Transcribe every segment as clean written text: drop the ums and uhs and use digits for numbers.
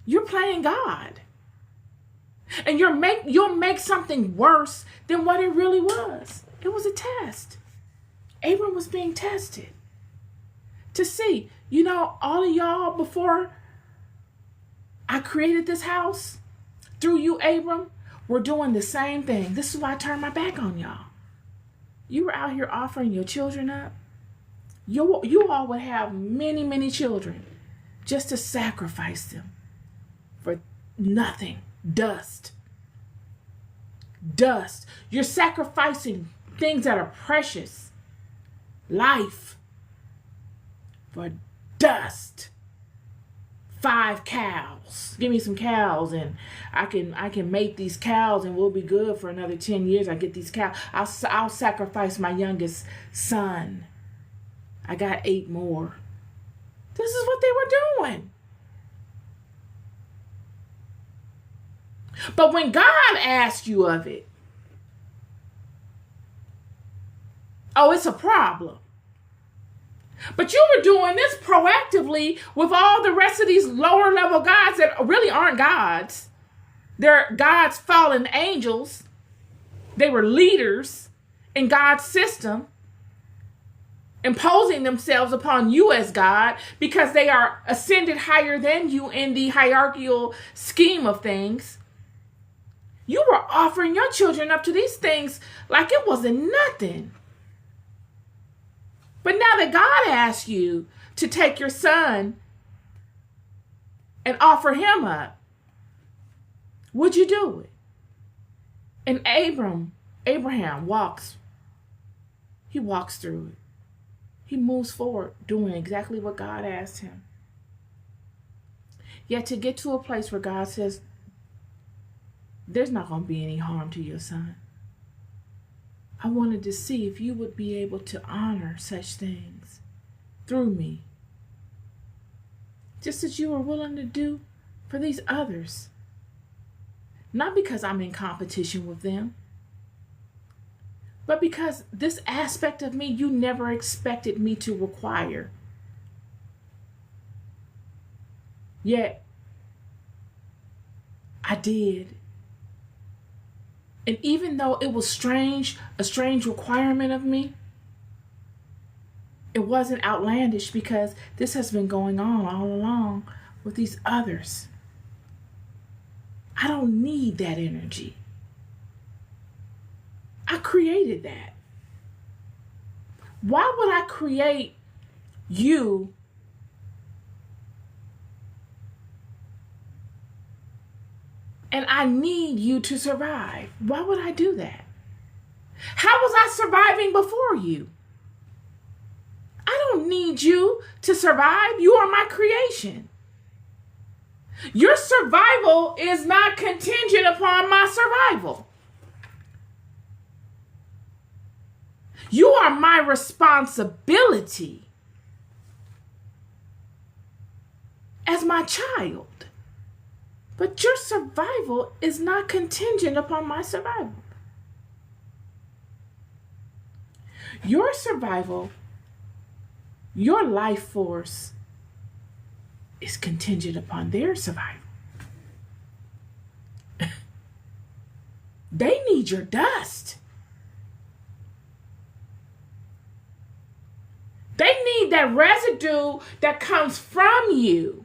You're playing God. And you'll make something worse than what it really was. It was a test. Abram was being tested to see, all of y'all, before I created this house, through you, Abram, we're doing the same thing. This is why I turned my back on y'all. You were out here offering your children up. You all would have many, many children just to sacrifice them for nothing. Dust. You're sacrificing things that are precious. Life for dust. 5 cows. Give me some cows and I can make these cows and we'll be good for another 10 years. I get these cows. I'll sacrifice my youngest son. I got 8 more. This is what they were doing. But when God asked you of it, it's a problem. But you were doing this proactively with all the rest of these lower level gods that really aren't gods. They're God's fallen angels. They were leaders in God's system, imposing themselves upon you as God because they are ascended higher than you in the hierarchical scheme of things. You were offering your children up to these things like it wasn't nothing. But now that God asked you to take your son and offer him up, would you do it? And Abraham walks through it. He moves forward doing exactly what God asked him. Yet to get to a place where God says, there's not going to be any harm to your son. I wanted to see if you would be able to honor such things through me. Just as you were willing to do for these others. Not because I'm in competition with them, but because this aspect of me you never expected me to require. Yet, I did. And even though it was a strange requirement of me, it wasn't outlandish because this has been going on all along with these others. I don't need that energy. I created that. Why would I create you and I need you to survive? Why would I do that? How was I surviving before you? I don't need you to survive. You are my creation. Your survival is not contingent upon my survival. You are my responsibility as my child. But your survival is not contingent upon my survival. Your survival, your life force is contingent upon their survival. They need your dust. They need that residue that comes from you.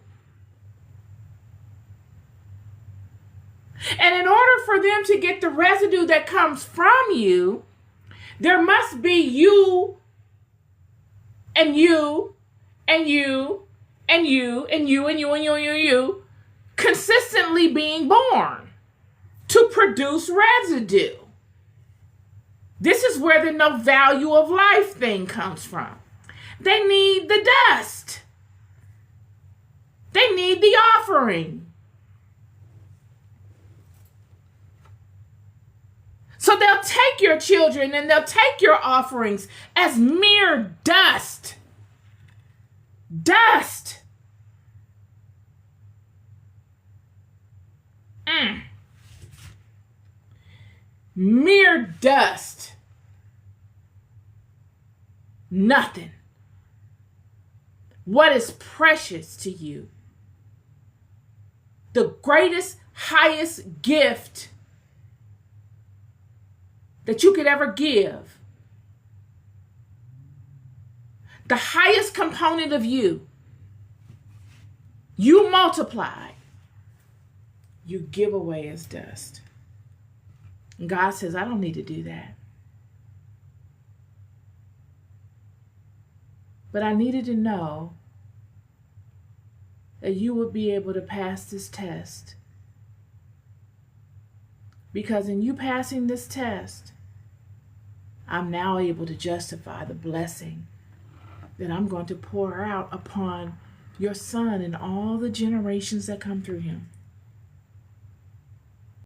And in order for them to get the residue that comes from you, there must be you and you and you and you and you and you and you and you and you consistently being born to produce residue. This is where the no value of life thing comes from. They need the dust. They need the offering. So they'll take your children and they'll take your offerings as mere dust. Dust. Mere dust. Nothing. What is precious to you the greatest, highest gift that you could ever give, the highest component of you, you multiply, you give away as dust. And God says, I don't need to do that. But I needed to know that you would be able to pass this test. Because in you passing this test, I'm now able to justify the blessing that I'm going to pour out upon your son and all the generations that come through him.